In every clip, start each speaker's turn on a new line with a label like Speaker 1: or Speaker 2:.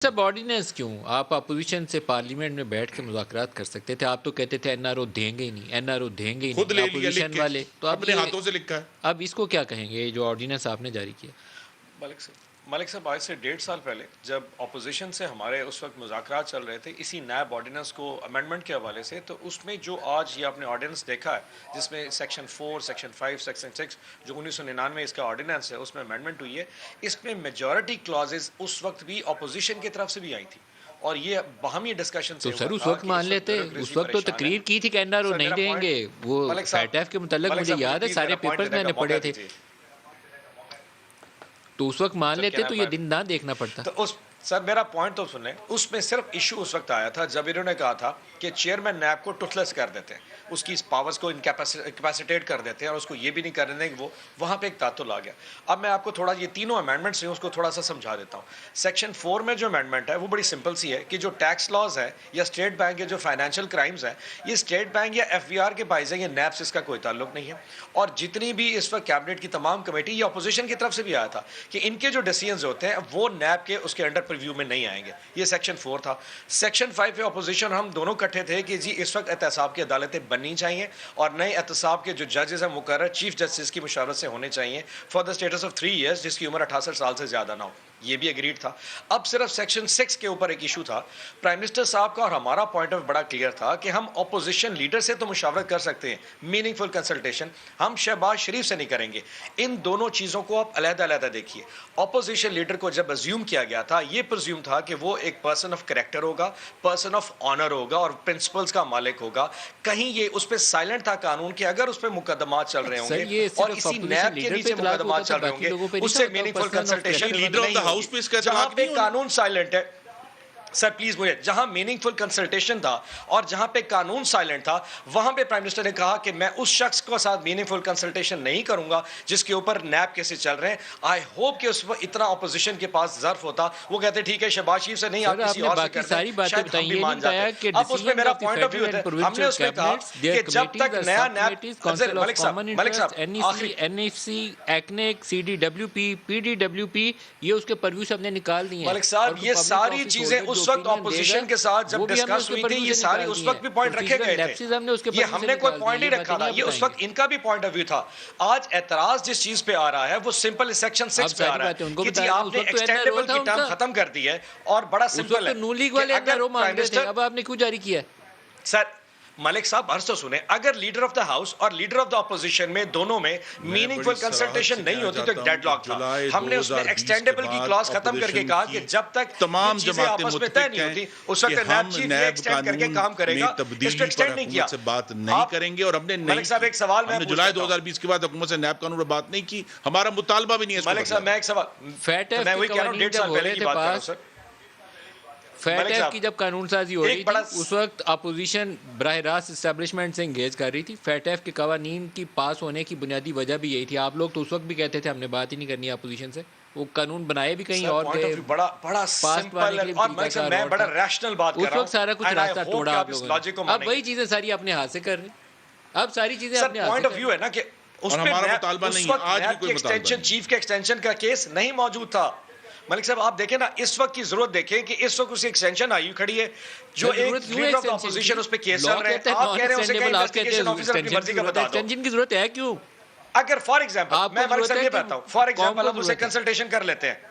Speaker 1: सब ऑर्डिनेंस क्यों? आप अपोजिशन से पार्लियामेंट में बैठ के मुज़ाकरात कर सकते थे। आप तो कहते थे एनआरओ देंगे ही नहीं, एनआरओ देंगे ही
Speaker 2: खुद
Speaker 1: नहीं,
Speaker 2: ले लिया लिख
Speaker 1: अपोजिशन
Speaker 2: के,
Speaker 1: वाले। तो अब
Speaker 2: अपने
Speaker 1: ये
Speaker 2: हाथों से लिखा है।
Speaker 1: अब इसको क्या कहेंगे, ये जो ऑर्डिनेंस आपने जारी किया?
Speaker 3: मलिक साहब आज से 1.5 साल पहले जब अपोजिशन से हमारे उस वक्त मुज़ाकरात चल रहे थे इसी नैब ऑर्डिनेंस को अमेंडमेंट के हवाले से, तो उसमें जो आज ये आपने ऑर्डिनेंस देखा है जिसमें सेक्शन 4, सेक्शन 5, सेक्शन 6 जो 1999 इसका ऑर्डिनेंस है उसमें अमेंडमेंट हुई है। इसमें मेजॉरिटी क्लॉजेज उस वक्त भी अपोजिशन की तरफ से भी आई थी और ये बाहमी डिस्कशन
Speaker 1: तो
Speaker 3: से
Speaker 1: सर
Speaker 3: हुआ
Speaker 1: उस
Speaker 3: था
Speaker 1: वक्त
Speaker 3: कि
Speaker 1: मान
Speaker 3: इस वक्त
Speaker 1: लेते,
Speaker 3: ब्यूरोक्रेसी
Speaker 1: उस वक्त तो
Speaker 3: परेशान है।
Speaker 1: तकरीर की थी कि एनआरओ
Speaker 3: सर,
Speaker 1: नहीं
Speaker 3: मेरा
Speaker 1: देंगे। वो
Speaker 3: मलिक साहब,
Speaker 1: फैटफ के मुतालिक
Speaker 3: मलिक
Speaker 1: मुझे
Speaker 3: साहब,
Speaker 1: याद है,
Speaker 3: प्लीज
Speaker 1: सारे
Speaker 3: मेरा पॉइंट
Speaker 1: पेपर्स
Speaker 3: देने
Speaker 1: मैंने
Speaker 3: का मौका
Speaker 1: पढ़े थे।
Speaker 3: दीजिए।
Speaker 1: तो उस वक्त मान
Speaker 3: सर,
Speaker 1: लेते
Speaker 3: क्या
Speaker 1: तो
Speaker 3: है
Speaker 1: ये
Speaker 3: मैं-
Speaker 1: दिन ना देखना पड़ता।
Speaker 3: तो उस सर मेरा पॉइंट तो सुन लें। उसमें सिर्फ इशू उस वक्त आया था जब इन्होंने कहा था कि चेयरमैन नैब को टुथलेस कर देते हैं, उसकी इस पावर्स को इनकैपेसिटेट कर देते हैं और उसको ये भी नहीं करने देंगे। वो वहाँ पे एक तातुल आ गया। अब मैं आपको थोड़ा ये तीनों अमेंडमेंट्स हैं उसको थोड़ा सा समझा देता हूँ। सेक्शन 4 में जो अमेंडमेंट है वो बड़ी सिंपल सी है कि जो टैक्स लॉज है या स्टेट बैंक के जो फाइनेंशियल क्राइम्स हैं, ये स्टेट बैंक या FVR के बाइज है, ये नैब से इसका कोई ताल्लुक नहीं है। और जितनी भी इस वक्त कैबिनेट की तमाम कमेटी, ये अपोजिशन की तरफ से भी आया था कि इनके जो डिसीजंस होते हैं वो नैब के उसके अंडर प्रीव्यू में नहीं आएंगे। ये सेक्शन 4 था। सेक्शन 5 पे अपोजिशन हम दोनों इकट्ठे थे कि जी इस वक्त एहतसाब की अदालतें बननी चाहिए और नए एहतसाब के जो जजेस हैं मुकर्रर चीफ जस्टिस की मुशावरत से होने चाहिए for the status of 3 years, जिसकी उम्र 68 साल से ज़्यादा ना हो। ये भी एग्रीड था। अब सिर्फ सेक्शन 6 के ऊपर एक इशू था। प्राइम मिनिस्टर साहब का और हमारा पॉइंट ऑफ बड़ा क्लियर था कि हम अपोजिशन लीडर से तो मुशावरत कर सकते हैं, मीनिंगफुल कंसल्टेशन हम शहबाज शरीफ से नहीं करेंगे। इन दोनों चीज़ों को आप अलग-अलग देखिए। अपोजिशन लीडर को जब अज्यूम किया गया था, ये प्रिज्यूम था कि वो एक पर्सन ऑफ कैरेक्टर होगा, पर्सन ऑफ ऑनर होगा और प्रिंसिपल्स का मालिक होगा। कहीं ये उस पर साइलेंट था कानून के, अगर उस पर मुकदमा चल रहे होंगे और इसी नैब के नीचे मुकदमा चल रहे होंगे, उससे meaningful consultation
Speaker 2: leader of the house पे इसका
Speaker 3: जहां
Speaker 2: इतलाक
Speaker 3: पे
Speaker 2: नहीं होना।
Speaker 3: कानून साइलेंट है। सर प्लीज मुझे, जहां मीनिंगफुल कंसल्टेशन था और जहां पे कानून साइलेंट था, वहां पे प्राइम मिनिस्टर ने कहा कि मैं उस शख्स के साथ मीनिंगफुल कंसल्टेशन नहीं करूंगा जिसके ऊपर नैब केसेस चल रहे हैं। आई होप कि उस वक्त इतना ऑपोजिशन के पास जर्फ होता, वो कहते ठीक है शहबाज शरीफ से नहीं, आप किसी और से कर दें,
Speaker 1: सारी बातें
Speaker 3: शायद हम
Speaker 1: बताई,
Speaker 3: भी
Speaker 1: ये
Speaker 3: मान
Speaker 1: नहीं बताया
Speaker 3: जाते।
Speaker 1: कि
Speaker 3: अब उसमें मेरा पॉइंट ऑफ व्यू है, हमने उसमें कहा कि जब तक नया नैब, मलिक साहब आखिरी
Speaker 1: एनएफसी, एक्नेक, CDWP, PDWP, ये उसके परव्यू से हमने निकाल दिए हैं।
Speaker 3: मलिक साहब,
Speaker 1: और
Speaker 3: ये
Speaker 1: public
Speaker 3: सारी
Speaker 1: office
Speaker 3: चीजें
Speaker 1: holder
Speaker 3: उस
Speaker 1: जो
Speaker 3: वक्त
Speaker 1: opinion
Speaker 3: ऑपोजिशन
Speaker 1: देगा,
Speaker 3: के साथ
Speaker 1: वो
Speaker 3: जब
Speaker 1: भी हमने
Speaker 3: डिस्कस
Speaker 1: उसके
Speaker 3: हुई थी,
Speaker 1: purview
Speaker 3: ये
Speaker 1: से
Speaker 3: सारी
Speaker 1: निकाल
Speaker 3: उस
Speaker 1: दी
Speaker 3: वक्त भी
Speaker 1: हैं।
Speaker 3: पॉइंट रखे
Speaker 1: Procedural
Speaker 3: गए
Speaker 1: lapses हमने उसके
Speaker 3: थे। ये
Speaker 1: purview से
Speaker 3: हमने कोई
Speaker 1: निकाल
Speaker 3: पॉइंट
Speaker 1: दिए,
Speaker 3: नहीं
Speaker 1: ये
Speaker 3: रखा था,
Speaker 1: बातें
Speaker 3: ये उस
Speaker 1: बताएंगे।
Speaker 3: वक्त इनका भी पॉइंट ऑफ व्यू था। आज एतराज जिस चीज पे आ रहा है वो सिंपल सेक्शन 6 पे आ रहा है कि जी आपने एक्सटेंडेबल की टर्म खत्म कर दी है और बड़ा
Speaker 1: उस
Speaker 3: सिंपल
Speaker 1: वक्त
Speaker 3: है।
Speaker 1: तो नू लीग वाले
Speaker 3: अगर
Speaker 1: एनआरओ
Speaker 3: प्राइम
Speaker 1: मांग रहे थे,
Speaker 3: मिनिस्टर,
Speaker 1: अब आपने क्यों जारी किया?
Speaker 3: सर मलिक साहब अर्ज तो सुने, अगर लीडर ऑफ द हाउस और लीडर ऑफ द ऑपोजिशन में दोनों में मीनिंगफुल कंसल्टेशन नहीं होती तो डेडलॉक था। हमने उसमें एक्सटेंडेबल की क्लॉज खत्म करके कहा कि जब तक
Speaker 2: तमाम
Speaker 3: ये चीजें आपस में तय नहीं होती उस वक्त नैब चीफ ये एक्सटेंड करके काम करेगा। इसको एक्सटेंड नहीं किया।
Speaker 2: से बात नहीं करेंगे और हमने
Speaker 3: मलिक साहब एक सवाल मैं
Speaker 2: जुलाई 2020 के बाद हुकूमत से नैब कानून पर बात नहीं की। हमारा मुतालबा भी नहीं है।
Speaker 3: मलिक साहब मैं एक सवाल,
Speaker 1: फैटफ
Speaker 3: मैं वही कह रहा हूँ 1.5 साल पहले की बात कर रहा हूँ सर।
Speaker 1: फैटफ की जब कानून साजी हो रही थी
Speaker 3: बड़ा
Speaker 1: उस वक्त अपोजिशन बराह रास्त इस्टेब्लिशमेंट से इंगेज कर रही थी। फैटफ के कवानीन की पास होने की बुनियादी वजह भी यही थी। आप लोग तो उस वक्त भी कहते थे हमने बात ही नहीं करनी अपोजिशन से, वो कानून बनाए भी कहीं और थे।
Speaker 3: बड़ा सिंपल है और मैं बड़ा रैशनल बात कर रहा हूं।
Speaker 1: उस वक्त सारा कुछ रास्ता तोड़ा आप लोगों ने। अब वही चीजें सारी अपने हाथ से कर रहे हैं। अब सारी चीजें अपने हाथ से
Speaker 3: पॉइंट ऑफ व्यू है ना कि उस पे
Speaker 2: हमारा मुतालबा नहीं है, आज भी कोई
Speaker 3: एक्सटेंशन
Speaker 2: मुतालबा
Speaker 3: चीफ के एक्सटेंशन का केस नहीं मौजूद था। मलिक साहब आप देखें ना, इस वक्त की जरूरत देखें कि इस वक्त उसे एक्सटेंशन आई खड़ी है जो एक लीडर ऑफ ऑपोजिशन उस पे केस चल रहा है। आप कह रहे हैं उसे कहीं इन्वेस्टिगेशन ऑफिसर अपनी मर्जी का बता दो।
Speaker 1: एक्सटेंशन की जरूरत है क्यों?
Speaker 3: अगर फॉर एग्जांपल मैं मलिक साहब ये बताता हूं, फॉर एग्जांपल हम उसे कंसल्टेशन कर लेते हैं,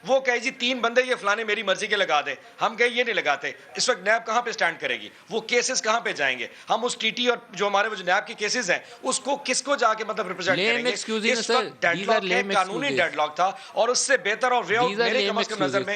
Speaker 3: वो कहे जी 3 बंदे ये फलाने मेरी मर्जी के लगा दे, हम कहे ये नहीं लगाते। इस वक्त नैब कहां पे स्टैंड करेगी? वो केसेस कहां पे जाएंगे? हम उस टीटी और जो हमारे वो जो नैब के केसेस हैं उसको किसको जाके मतलब रिप्रेजेंट करेंगे? इस वक्त डेडलॉक है, कानूनी डेडलॉक था और उससे बेहतर और वे मेरे कम से कम नजर में